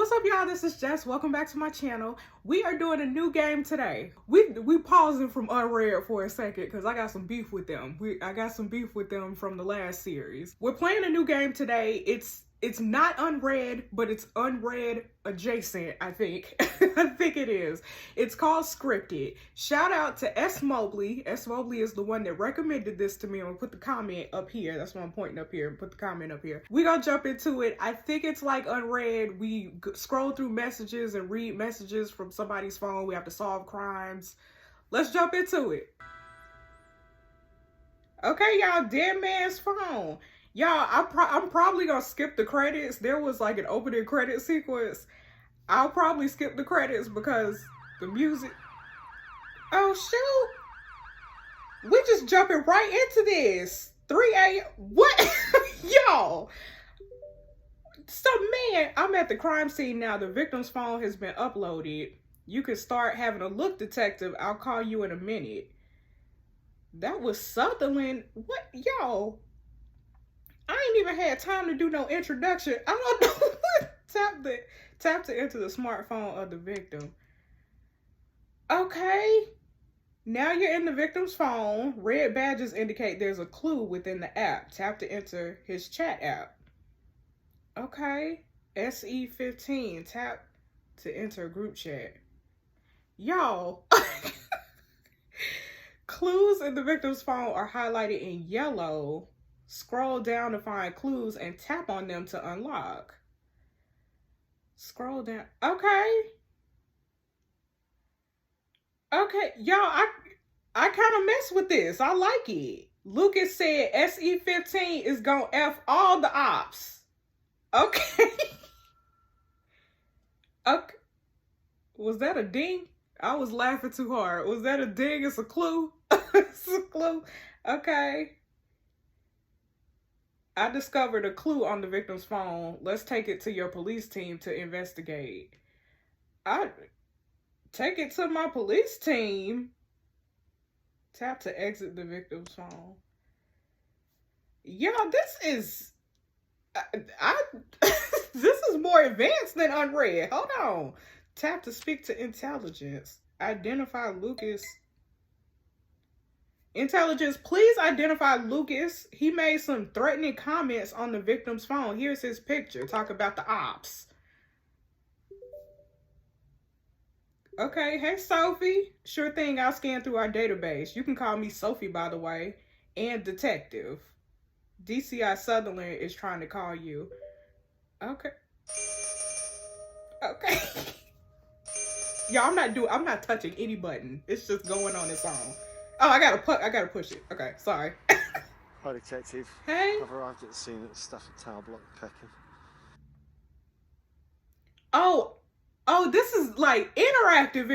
What's up, y'all? This is Jess. Welcome back to my channel. We are doing a new game today. We pausing from Unread for a second because I got some beef with them. I got some beef with them from the last series. We're playing a new game today. It's not Unread, but it's Unread adjacent, I think. I think it is. It's called Scriptic. Shout out to S. Mobley. S. Mobley is the one that recommended this to me. I'm gonna put the comment up here. That's why I'm pointing up here. Put the comment up here. We're gonna jump into it. I think it's like Unread. We scroll through messages and read messages from somebody's phone. We have to solve crimes. Let's jump into it. Okay, y'all, dead man's phone. Y'all, I'm probably gonna skip the credits. There was like an opening credit sequence. I'll probably skip the credits because the music. Oh shoot! We just jumping right into this. 3 a.m. What? Y'all. So man, I'm at the crime scene now. The victim's phone has been uploaded. You can start having a look, detective. I'll call you in a minute. That was Sutherland. What? Y'all. I ain't even had time to do no introduction. I don't know. Tap to enter the smartphone of the victim. Okay. Now you're in the victim's phone. Red badges indicate there's a clue within the app. Tap to enter his chat app. Okay. SE15. Tap to enter group chat. Y'all. Clues in the victim's phone are highlighted in yellow. Scroll down to find clues and tap on them to unlock. Scroll down. Okay. Okay, y'all, I kind of mess with this. I like it. Lucas said SE15 is gonna F all the ops. Okay. Okay. Was that a ding? I was laughing too hard. Was that a ding? It's a clue. It's a clue. Okay. I discovered a clue on the victim's phone. Let's take it to your police team to investigate. I take it to my police team. Tap to exit the victim's phone. Y'all, this is this is more advanced than Unread. Hold on. Tap to speak to intelligence. Identify Lucas. Intelligence, please identify Lucas. He made some threatening comments on the victim's phone. Here's his picture. Talk about the ops. Okay, hey Sophie. Sure thing, I'll scan through our database. You can call me Sophie, by the way, and detective. DCI Sutherland is trying to call you. Okay. Okay. Y'all, I'm not touching any button. It's just going on its own. Oh, I gotta push it. Okay, sorry. Hi, detective. Hey. I've arrived at the scene at the Stafford Tower block, Peckham. Oh, this is like interactive.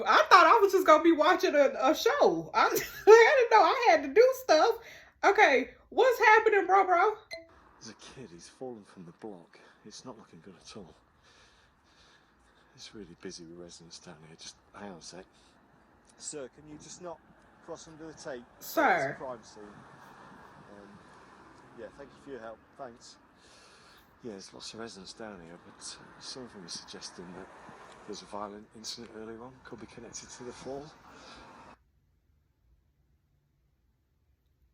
I thought I was just gonna be watching a show. I didn't know I had to do stuff. Okay, what's happening, bro? There's a kid, he's fallen from the block. It's not looking good at all. It's really busy with residents down here. Just hang on a sec. Sir, can you just not cross under the tape? Sir. It's a crime scene. Yeah, thank you for your help. Thanks. Yeah, there's lots of residents down here, but some of them are suggesting that there's a violent incident earlier on. Could be connected to the fall.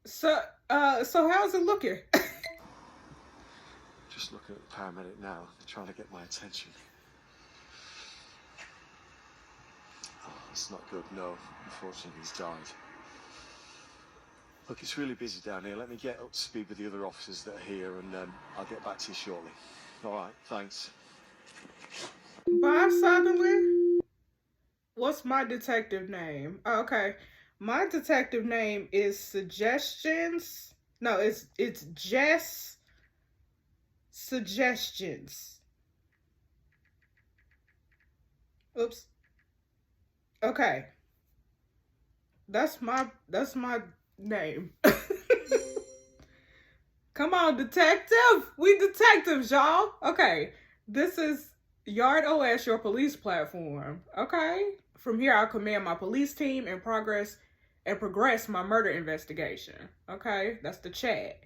So how's it looking? Just looking at the paramedic now. They're trying to get my attention. Oh, it's not good, no. Unfortunately, he's died. Look, it's really busy down here. Let me get up to speed with the other officers that are here, and I'll get back to you shortly. All right, thanks. Bye, Sutherland. What's my detective name? Oh, okay. My detective name is Suggestions. No, it's Jess Suggestions. Oops. Okay. That's my name. Come on, detective. We detectives, y'all. Okay. This is Yard OS, your police platform. Okay. From here, I'll command my police team and progress my murder investigation. Okay. That's the chat.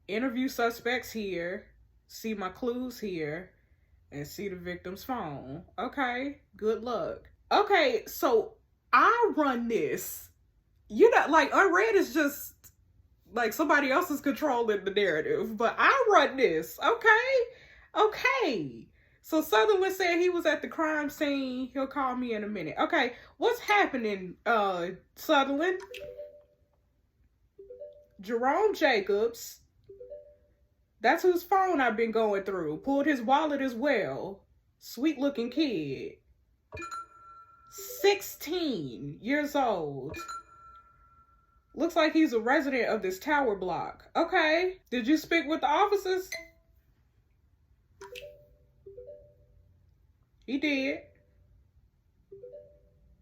Interview suspects here. See my clues here. and see the victim's phone. Okay, good luck. Okay, so I run this. You know, like, unread is just like somebody else is controlling the narrative, but I run this. Okay. So Sutherland said he was at the crime scene. He'll call me in a minute. Okay, what's happening, Sutherland? Jerome Jacobs, that's whose phone I've been going through. Pulled his wallet as well. Sweet looking kid. 16 years old. Looks like he's a resident of this tower block. Okay. Did you speak with the officers? He did.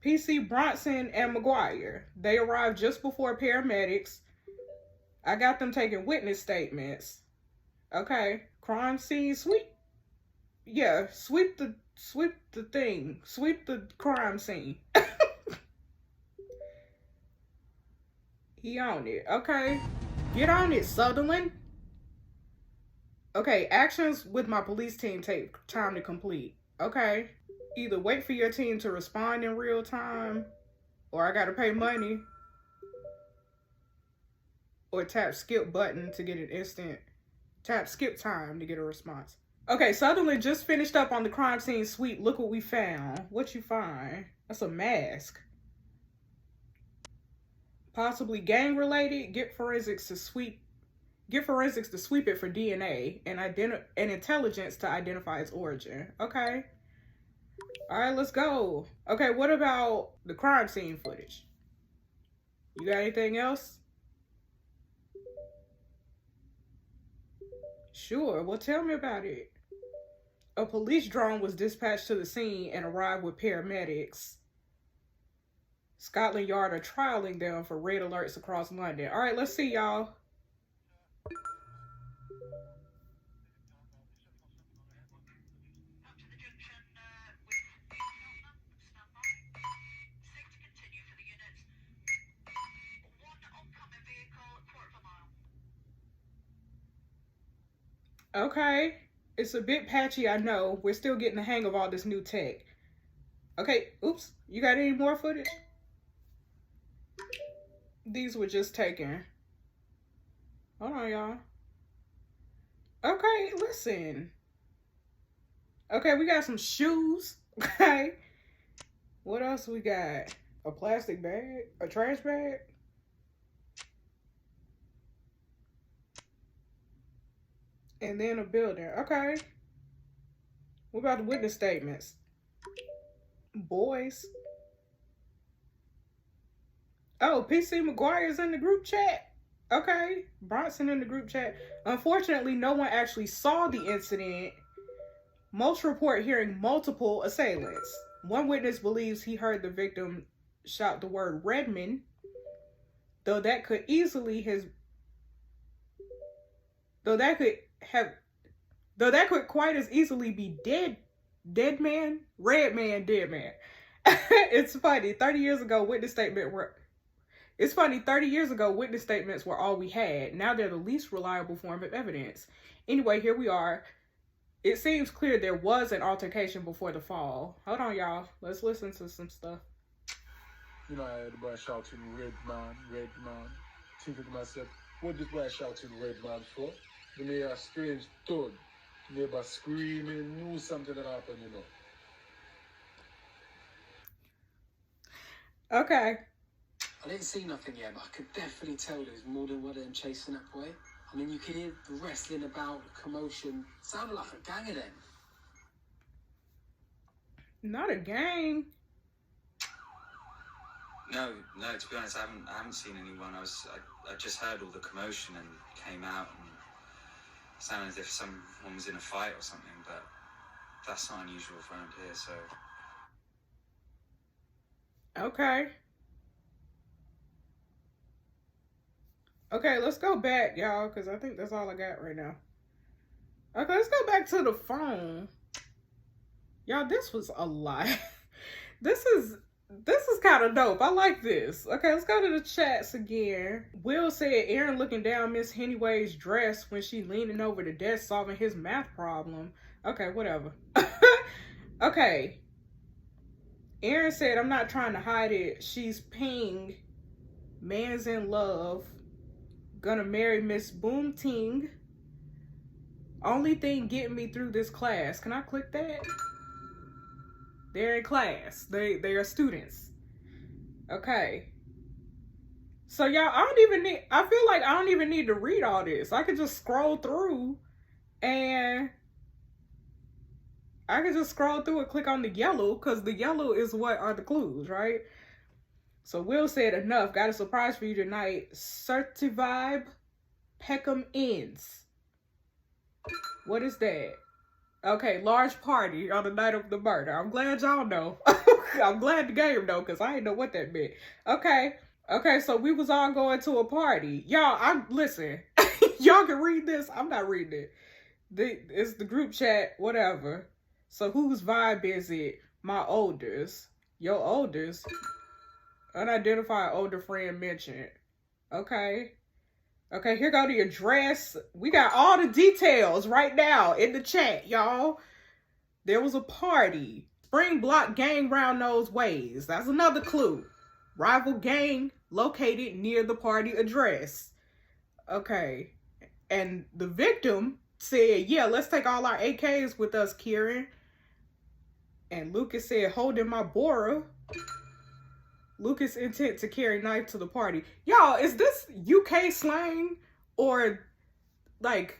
PC Bronson and McGuire. They arrived just before paramedics. I got them taking witness statements. Okay. Crime scene sweep. Yeah, sweep the thing. Sweep the crime scene. He on it. Okay. Get on it, Sutherland. Okay, actions with my police team take time to complete. Okay. Either wait for your team to respond in real time, or I gotta pay money, or tap skip button to get an instant. Tap skip time to get a response. Okay, Sutherland just finished up on the crime scene sweep. Look what we found. What you find? That's a mask. Possibly gang related. Get forensics to sweep it for DNA and intelligence to identify its origin. Okay. All right, let's go. Okay, what about the crime scene footage? You got anything else? Sure, well, tell me about it. A police drone was dispatched to the scene and arrived with paramedics. Scotland Yard are trialing them for red alerts across London. All right, let's see, y'all. Okay, it's a bit patchy, I know. We're still getting the hang of all this new tech. Okay, oops, you got any more footage? These were just taken. Hold on, y'all. Okay, listen. Okay, we got some shoes. Okay. What else we got? A plastic bag? A trash bag? And then a building. Okay. What about the witness statements? Boys. Oh, PC McGuire's in the group chat. Okay. Bronson in the group chat. Unfortunately, no one actually saw the incident. Most report hearing multiple assailants. One witness believes he heard the victim shout the word Redmond, though that could quite as easily be dead man. It's funny. 30 years ago, witness statements were all we had. Now they're the least reliable form of evidence. Anyway, here we are. It seems clear there was an altercation before the fall. Hold on, y'all. Let's listen to some stuff. You know, I heard the boy shouting, red man. Thinking to myself, what this boy shouting red man for? The may a strange thud. Neighbor screaming, knew something that happened, you know. Okay. I didn't see nothing yet, but I could definitely tell there's more than one of them chasing that boy. I mean, you could hear the wrestling about, the commotion. It sounded like a gang of them. Not a gang. No. To be honest, I haven't seen anyone. I just heard all the commotion and came out and it sounded as if someone was in a fight or something. But that's not unusual around here. So. Okay. Okay, let's go back, y'all, because I think that's all I got right now. Okay, let's go back to the phone. Y'all, this was a lot. This is kind of dope. I like this. Okay, let's go to the chats again. Will said Aaron looking down Miss Hennyway's dress when she leaning over the desk solving his math problem. Okay, whatever. Okay. Aaron said, I'm not trying to hide it. She's ping. Man's in love. Gonna marry Miss Boom Ting. Only thing getting me through this class. Can I click that? They're in class. They are students. Okay. So y'all, I feel like I don't even need to read all this. I could just scroll through and click on the yellow, because the yellow is what are the clues, right? So Will said, enough. Got a surprise for you tonight. Certivibe Peckham ends. What is that? Okay, large party on the night of the murder. I'm glad y'all know. I'm glad the game know, because I didn't know what that meant. Okay, so we was all going to a party. Y'all, listen. Y'all can read this. I'm not reading it. It's the group chat, whatever. So whose vibe is it? My oldest. Your oldest? Unidentified older friend mentioned. Okay, here go the address. We got all the details right now in the chat, y'all. There was a party. Spring Block gang round those ways. That's another clue. Rival gang located near the party address. Okay. And the victim said, yeah, let's take all our AKs with us, Kieran. And Lucas said, holding my Bora. Lucas intent to carry knife to the party. Y'all, is this UK slang or like,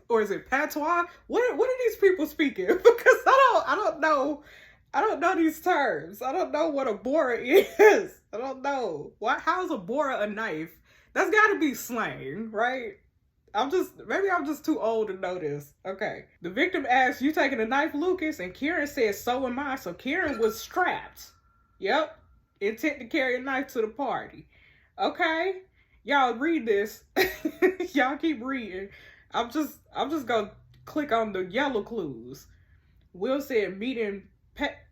or is it patois? What are these people speaking? Because I don't know these terms. I don't know what a Bora is. I don't know. How's a Bora a knife? That's gotta be slang, right? Maybe I'm just too old to know this. Okay. The victim asked, you taking a knife, Lucas? And Kieran said, so am I. So Kieran was strapped. Yep. Intent to carry a knife to the party. Okay. Y'all read this. Y'all keep reading. I'm just gonna click on the yellow clues. Will said meeting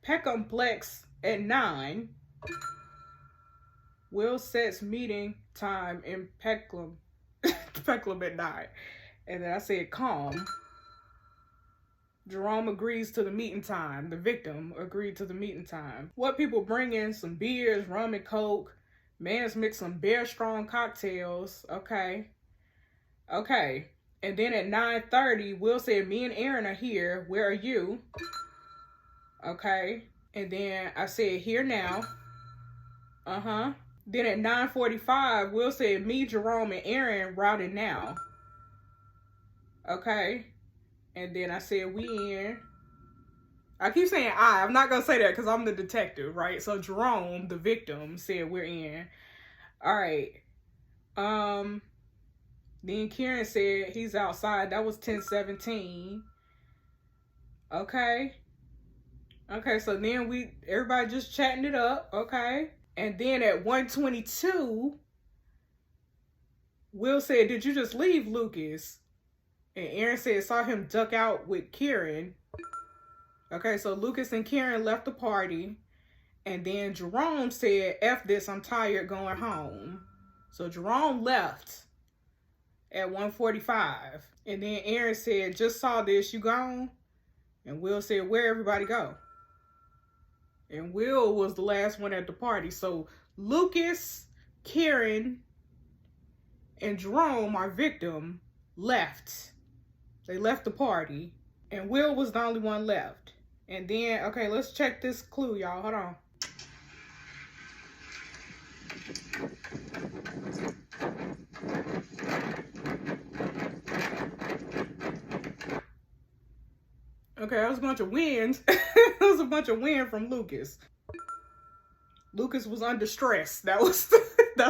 Peckham Plex at 9. Will sets meeting time in Peckham at 9. And then I said calm. Jerome agrees to the meeting time. The victim agreed to the meeting time. What people bring in? Some beers, rum and coke. Man's mixed some bear strong cocktails. Okay. And then at 9:30, Will said, me and Aaron are here. Where are you? Okay. And then I said, here now. Then at 9:45, Will said, me, Jerome, and Aaron routed now. Okay. And then I said, we in. I keep saying I'm not going to say that because I'm the detective, right? So Jerome, the victim, said we're in. All right. Then Kieran said he's outside. That was 10:17. Okay, so then everybody just chatting it up. Okay. And then at 1:22, Will said, did you just leave, Lucas? And Aaron said, saw him duck out with Kieran. Okay, so Lucas and Kieran left the party. And then Jerome said, F this, I'm tired, going home. So Jerome left at 1:45. And then Aaron said, just saw this, you gone? And Will said, where everybody go? And Will was the last one at the party. So Lucas, Kieran, and Jerome, our victim, left. They left the party. And Will was the only one left. And then, okay, let's check this clue, y'all. Hold on. Okay, that was a bunch of wins. That was a bunch of win from Lucas. Lucas was under stress. That's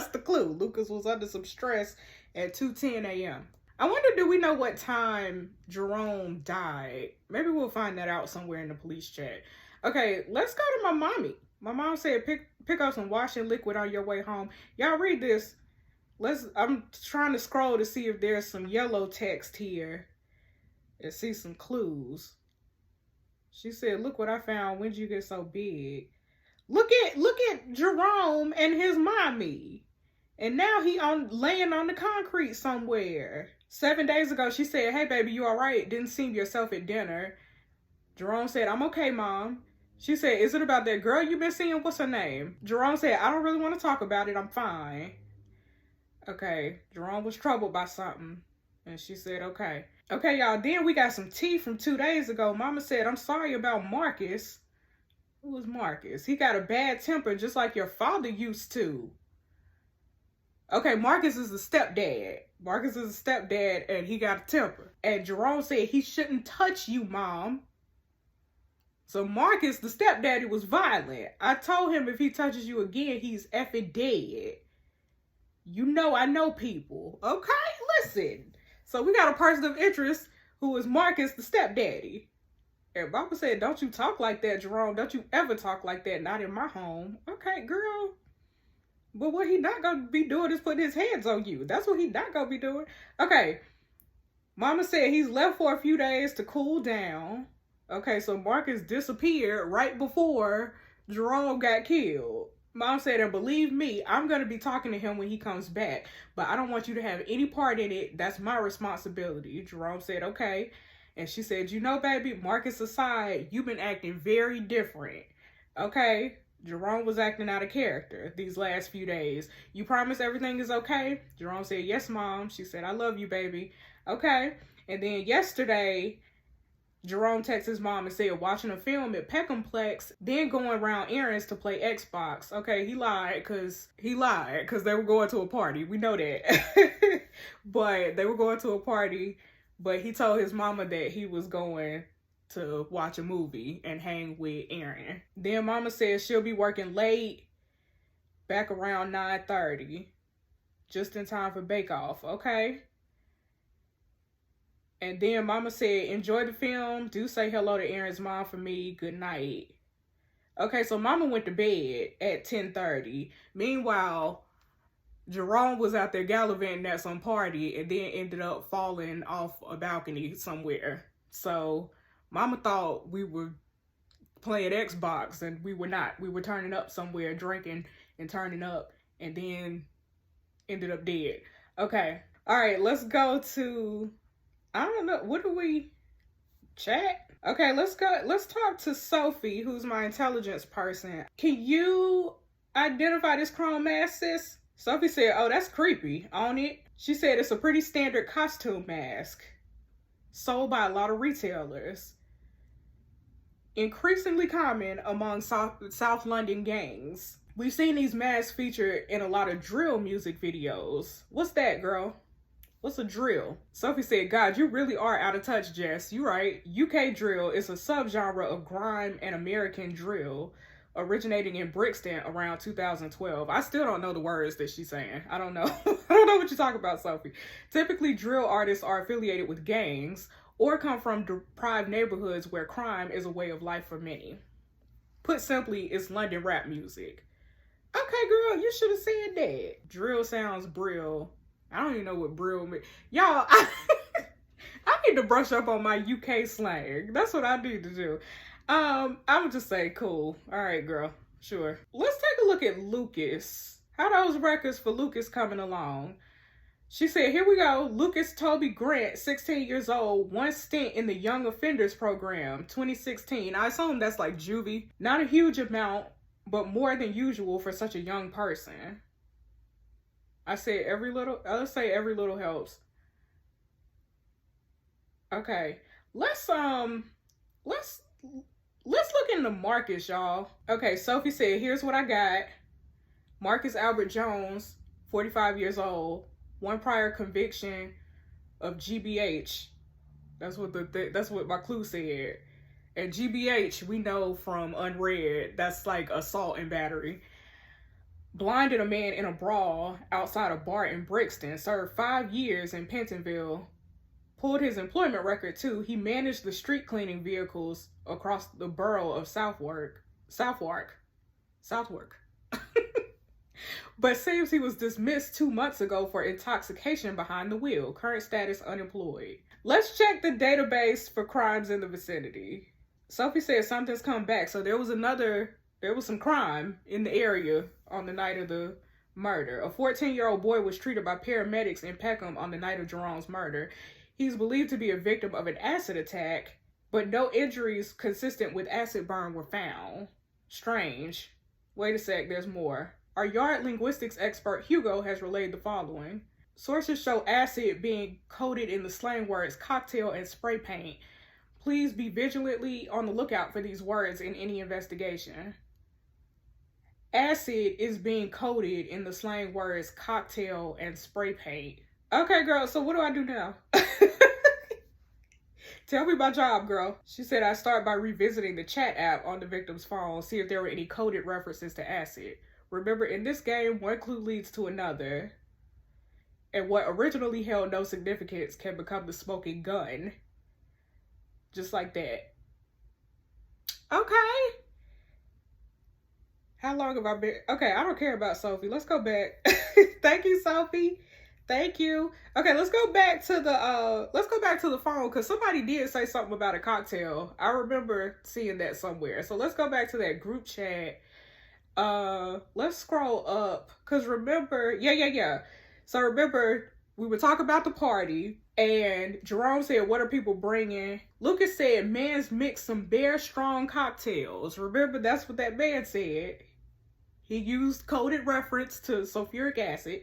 the clue. Lucas was under some stress at 2:10 a.m. I wonder, do we know what time Jerome died? Maybe we'll find that out somewhere in the police chat. Okay, let's go to my mommy. My mom said pick up some washing liquid on your way home. Y'all read this. I'm trying to scroll to see if there's some yellow text here and see some clues. She said, look what I found. When'd you get so big? Look at Jerome and his mommy. And now he laying on the concrete somewhere. 7 days ago, she said, "Hey, baby, you all right? Didn't seem yourself at dinner." Jerome said, "I'm okay, Mom." She said, "Is it about that girl you've been seeing? What's her name?" Jerome said, "I don't really want to talk about it. I'm fine." Okay, Jerome was troubled by something. And she said, okay. Okay, y'all, then we got some tea from 2 days ago. Mama said, "I'm sorry about Marcus." Who was Marcus? "He got a bad temper just like your father used to." Okay, Marcus is the stepdad. Marcus is a stepdad and he got a temper. And Jerome said, "He shouldn't touch you, Mom." So Marcus, the stepdaddy, was violent. "I told him if he touches you again, he's effing dead." You know I know people. Okay, listen. So we got a person of interest who is Marcus, the stepdaddy. And Mama said, "Don't you talk like that, Jerome. Don't you ever talk like that. Not in my home." Okay, girl. But what he not going to be doing is putting his hands on you. That's what he not going to be doing. Okay. Mama said he's left for a few days to cool down. Okay, so Marcus disappeared right before Jerome got killed. Mom said, "And believe me, I'm going to be talking to him when he comes back. But I don't want you to have any part in it. That's my responsibility." Jerome said, "Okay." And she said, "You know, baby, Marcus aside, you've been acting very different." Okay? Jerome was acting out of character these last few days. "You promise everything is okay?" Jerome said, "Yes, Mom." She said, "I love you, baby." Okay. And then yesterday, Jerome texted his mom and said watching a film at Peckhamplex, then going around errands to play Xbox. Okay, he lied because they were going to a party. We know that. But they were going to a party, but he told his mama that he was going to watch a movie and hang with Aaron. Then Mama says she'll be working late, back around 9:30, just in time for Bake Off. Okay. And then Mama said, "Enjoy the film. Do say hello to Aaron's mom for me. Good night." Okay, so Mama went to bed at 10:30. Meanwhile, Jerome was out there gallivanting at some party and then ended up falling off a balcony somewhere. So Mama thought we were playing Xbox and we were not. We were turning up somewhere, drinking and turning up, and then ended up dead. Okay. All right, let's go to... I don't know. What do we chat? Okay, let's go. Let's talk to Sophie, who's my intelligence person. "Can you identify this chrome mask, sis?" Sophie said, "Oh, that's creepy. On it." She said it's a pretty standard costume mask. Sold by a lot of retailers. Increasingly common among South London gangs. We've seen these masks featured in a lot of drill music videos. What's that, girl? What's a drill? Sophie said, "God, you really are out of touch, Jess. You right. UK drill is a subgenre of grime and American drill, originating in Brixton around 2012. I still don't know the words that she's saying. I don't know. I don't know what you're talking about, Sophie. Typically, drill artists are affiliated with gangs or come from deprived neighborhoods where crime is a way of life for many. Put simply, it's London rap music." Okay, girl, you should have said that. Drill sounds brill. I don't even know what brill means. Y'all, I need to brush up on my UK slang. That's what I need to do. I would just say cool. All right, girl. Sure. Let's take a look at Lucas. How those records for Lucas coming along? She said, here we go. Lucas Toby Grant, 16 years old, one stint in the Young Offenders Program, 2016. I assume that's like juvie. Not a huge amount, but more than usual for such a young person. I said let's say every little helps. Okay. Let's look into Marcus, y'all. Okay, Sophie said, here's what I got. Marcus Albert Jones, 45 years old, one prior conviction of GBH. That's what my clue said. And GBH, we know from Unread, that's like assault and battery. Blinded a man in a brawl outside a bar in Brixton, served 5 years in Pentonville, pulled his employment record too. He managed the street cleaning vehicles across the borough of Southwark. But seems he was dismissed 2 months ago for intoxication behind the wheel. Current status unemployed. Let's check the database for crimes in the vicinity. Sophie said something's come back. So there was some crime in the area on the night of the murder. A 14-year-old boy was treated by paramedics in Peckham on the night of Jerome's murder. He's believed to be a victim of an acid attack, but no injuries consistent with acid burn were found. Strange. Wait a sec, there's more. Our yard linguistics expert Hugo has relayed the following. Sources show acid being coated in the slang words cocktail and spray paint. Please be vigilantly on the lookout for these words in any investigation. Acid is being coated in the slang words cocktail and spray paint. Okay, girl, so what do I do now? Tell me my job, girl. She said I start by revisiting the chat app on the victim's phone, see if there were any coded references to acid. Remember, in this game, one clue leads to another. And what originally held no significance can become the smoking gun. Just like that. Okay. How long have I been? Okay, I don't care about Sophie. Let's go back. Thank you, Sophie. Thank you. Okay, let's go back to the phone, because somebody did say something about a cocktail. I remember seeing that somewhere. So let's go back to that group chat. Let's scroll up, because remember, yeah. So remember, we were talking about the party, and Jerome said, what are people bringing? Lucas said, man's mixed some Bear Strong cocktails. Remember, that's what that man said. He used coded reference to sulfuric acid.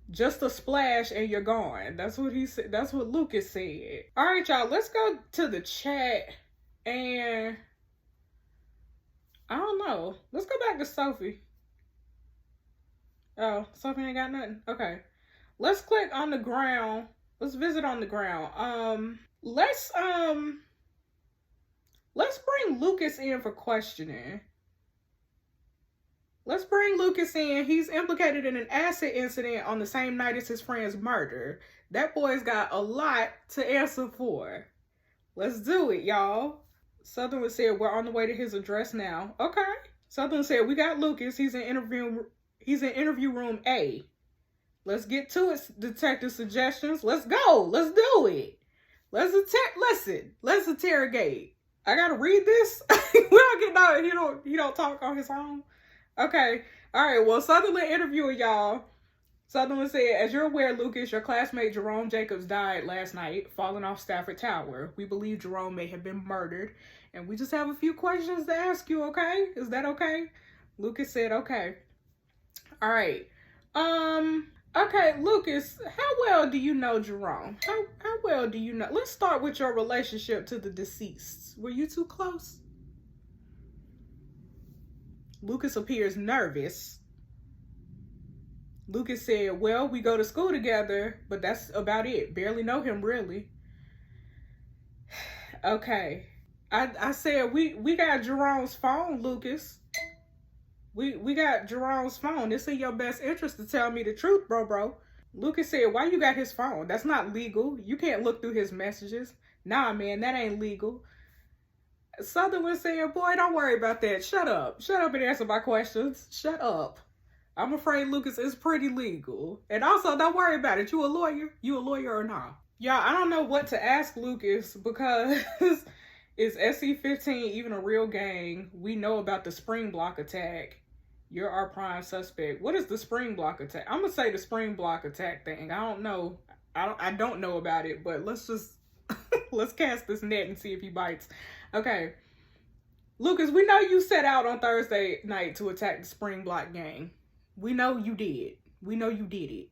Just a splash and you're gone. That's what he said. That's what Lucas said. All right, y'all, let's go to the chat, and I don't know. Let's go back to Sophie. Oh, Sophie ain't got nothing. Okay. Let's click on the ground. Let's visit on the ground. Let's bring Lucas in for questioning. Let's bring Lucas in. He's implicated in an acid incident on the same night as his friend's murder. That boy's got a lot to answer for. Let's do it, y'all. Sutherland said, we're on the way to his address now. Okay. Sutherland said, we got Lucas. He's in interview room A. Let's get to it, Detective Suggestions. Let's go. Let's do it. Let's interrogate. I gotta read this. We don't get no. He don't talk on his own. Okay. All right. Well, Sutherland interviewing y'all. Sutherland said, as you're aware, Lucas, your classmate Jerome Jacobs died last night, falling off Stafford Tower. We believe Jerome may have been murdered, and we just have a few questions to ask you, okay? Is that okay? Lucas said, okay. All right. Okay, Lucas, how well do you know Jerome? How well do you know? Let's start with your relationship to the deceased. Were you two close? Lucas appears nervous. Lucas said, well, we go to school together, but that's about it. Barely know him, really. Okay. I said, we got Jerome's phone, Lucas. We got Jerome's phone. It's in your best interest to tell me the truth, bro. Lucas said, why you got his phone? That's not legal. You can't look through his messages. Nah, man, that ain't legal. Sutherland said, boy, don't worry about that. Shut up. Shut up and answer my questions. Shut up. I'm afraid Lucas is pretty legal. And also, don't worry about it. You a lawyer? You a lawyer or not? Y'all, I don't know what to ask Lucas, because is SC-15 even a real gang? We know about the spring block attack. You're our prime suspect. What is the spring block attack? I'm going to say the spring block attack thing. I don't know. I don't know about it, but let's just, let's cast this net and see if he bites. Okay. Lucas, we know you set out on Thursday night to attack the spring block gang. We know you did. We know you did it.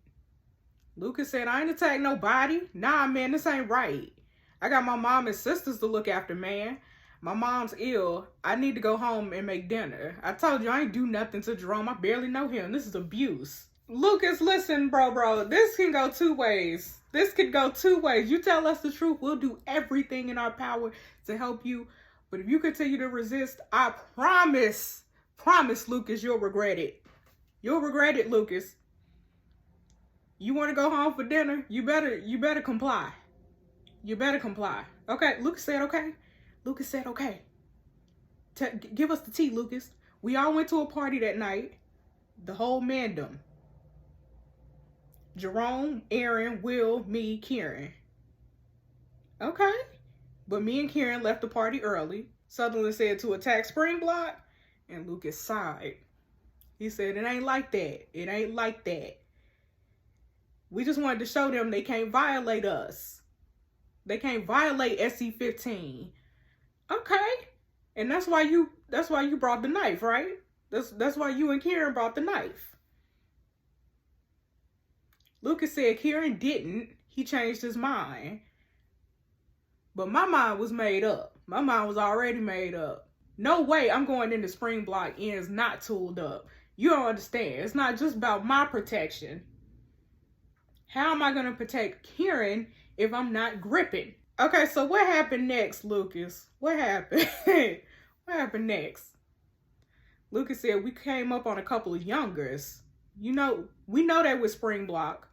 Lucas said, I ain't attacked nobody. Nah, man, this ain't right. I got my mom and sisters to look after, man. My mom's ill. I need to go home and make dinner. I told you I ain't do nothing to Jerome. I barely know him. This is abuse. Lucas, listen, bro. This can go two ways. This could go two ways. You tell us the truth, we'll do everything in our power to help you. But if you continue to resist, I promise, Lucas, you'll regret it. You'll regret it, Lucas. You want to go home for dinner? You better comply. You better comply. Okay, Lucas said okay. Lucas said okay. Give us the tea, Lucas. We all went to a party that night. The whole mandem. Jerome, Aaron, Will, me, Kieran. Okay. But me and Kieran left the party early. Sutherland said to attack Spring Block, and Lucas sighed. He said, it ain't like that. It ain't like that. We just wanted to show them they can't violate us. They can't violate SC-15. Okay. And that's why you brought the knife, right? That's why you and Kieran brought the knife. Lucas said Kieran didn't. He changed his mind. But my mind was made up. My mind was already made up. No way I'm going into spring block ends not tooled up. You don't understand. It's not just about my protection. How am I going to protect Kieran if I'm not gripping? Okay, so what happened next, Lucas? What happened? What happened next? Lucas said we came up on a couple of youngers. You know, we know they was spring block.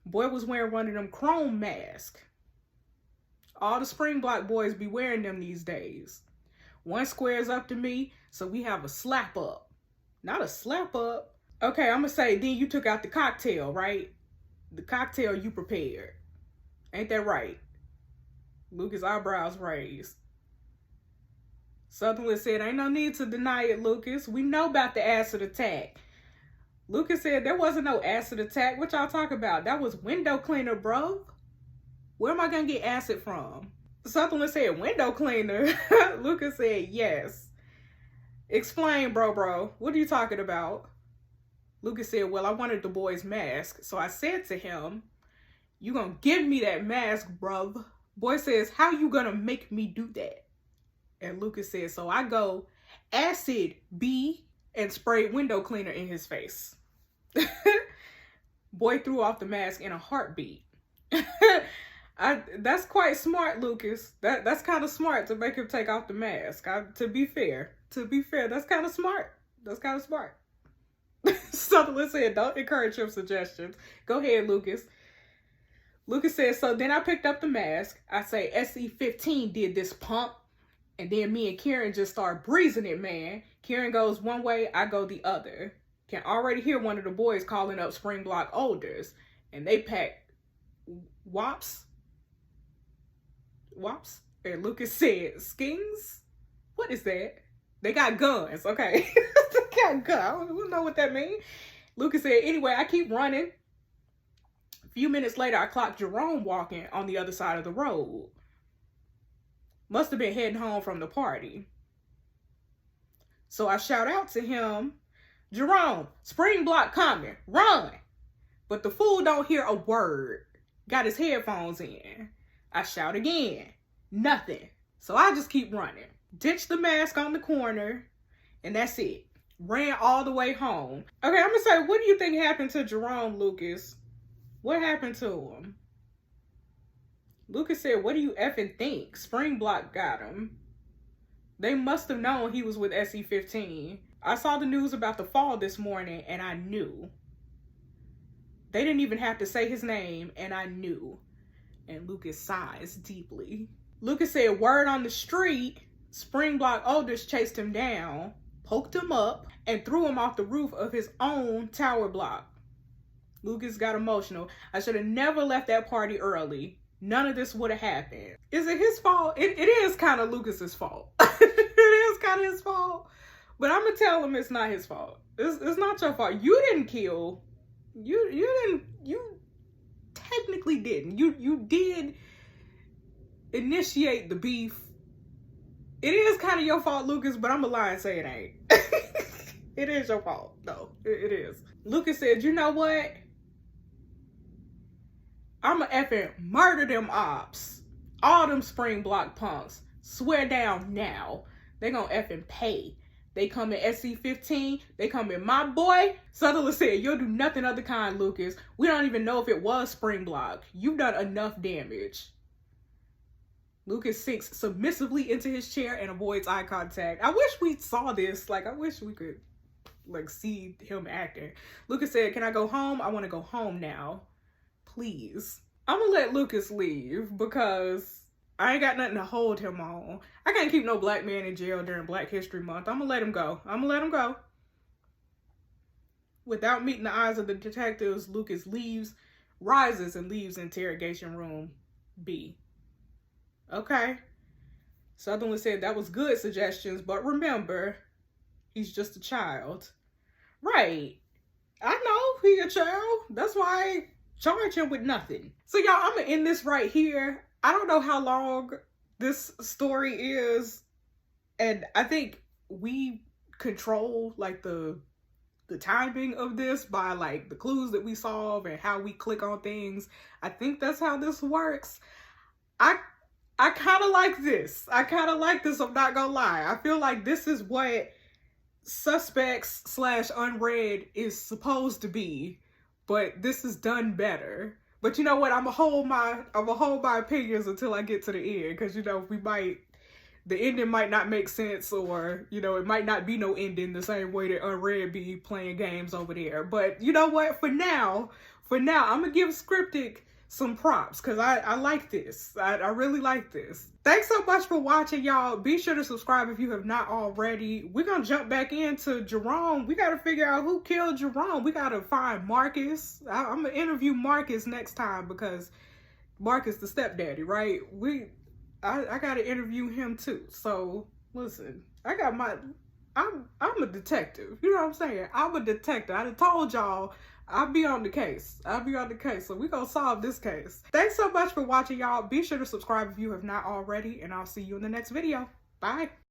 Boy was wearing one of them chrome masks. All the spring block boys be wearing them these days. One squares up to me, so we have a slap up. Not a slap up. Okay, I'm gonna say, then you took out the cocktail, right? The cocktail you prepared. Ain't that right? Lucas' eyebrows raised. Sutherland said, ain't no need to deny it, Lucas. We know about the acid attack. Lucas said, there wasn't no acid attack. What y'all talking about? That was window cleaner, bro. Where am I going to get acid from? Sutherland said, window cleaner. Lucas said, yes. Explain, bro. What are you talking about? Lucas said, well, I wanted the boy's mask. So I said to him, you going to give me that mask, bruv. Boy says, how you going to make me do that? And Lucas said, so I go acid B and sprayed window cleaner in his face. Boy threw off the mask in a heartbeat. That's quite smart, Lucas. That's kind of smart to make him take off the mask. To be fair, that's kind of smart. Sutherland said, don't encourage your suggestions. Go ahead, Lucas. Lucas said, so then I picked up the mask. I say, SC-15 did this pump. And then me and Kieran just start breezing it, man. Kieran goes one way, I go the other. Can already hear one of the boys calling up spring block olders. And they pack wops. And Lucas said, skings? What is that? They got guns, okay. They got guns. I don't know what that means. Lucas said, anyway, I keep running. A few minutes later, I clocked Jerome walking on the other side of the road. Must have been heading home from the party. So I shout out to him, Jerome, spring block coming, run. But the fool don't hear a word. Got his headphones in. I shout again, nothing. So I just keep running. Ditched the mask on the corner, and that's it. Ran all the way home. Okay, I'm gonna say, what do you think happened to Jerome, Lucas? What happened to him? Lucas said, what do you effing think? Spring block got him. They must have known he was with SC-15. I saw the news about the fall this morning, and I knew. They didn't even have to say his name, and I knew. And Lucas sighs deeply. Lucas said, word on the street, spring block olders chased him down, poked him up, and threw him off the roof of his own tower block. Lucas got emotional. I should have never left that party early. None of this would have happened. Is it his fault? It is kind of Lucas's fault. It is kind of his fault. But I'm going to tell him it's not his fault. It's not your fault. You didn't kill. You technically didn't. You did initiate the beef. It is kind of your fault, Lucas, but I'm going to lie and say it ain't. It is your fault. No, it is. Lucas said, you know what? I'ma effing murder them ops. All them spring block punks. Swear down now. They gonna effing pay. They come in SC-15. They come in my boy. Sutherland said, you'll do nothing of the kind, Lucas. We don't even know if it was spring block. You've done enough damage. Lucas sinks submissively into his chair and avoids eye contact. I wish we saw this. I wish we could, see him acting. Lucas said, can I go home? I want to go home now. Please. I'm gonna let Lucas leave because I ain't got nothing to hold him on. I can't keep no black man in jail during Black History Month. I'm gonna let him go. Without meeting the eyes of the detectives, Lucas rises and leaves interrogation room B. Okay. Sutherland said that was good suggestions, but remember, he's just a child. Right. I know he a child. That's why I ain't charge him with nothing. So y'all, I'm gonna end this right here. I don't know how long this story is, and I think we control like the timing of this by like the clues that we solve and how we click on things. I think that's how this works. I kind of like this. I kind of like this. I'm not gonna lie. I feel like this is what Suspects / Unread is supposed to be, but this is done better. But you know what? I'm gonna hold my opinions until I get to the end, because you know the ending might not make sense, or you know it might not be no ending the same way that Unread be playing games over there. But you know what? For now, I'm gonna give Scriptic some props, because I like this. I really like this. Thanks so much for watching, y'all. Be sure to subscribe if you have not already. We're gonna jump back into Jerome. We gotta figure out who killed Jerome. We gotta find Marcus. I'm gonna interview Marcus next time, because Marcus the stepdaddy, right? I gotta interview him too. So listen, I'm a detective. You know what I'm saying? I'm a detective. I done told y'all I'll be on the case. So we gonna solve this case. Thanks so much for watching, y'all. Be sure to subscribe if you have not already, and I'll see you in the next video. Bye.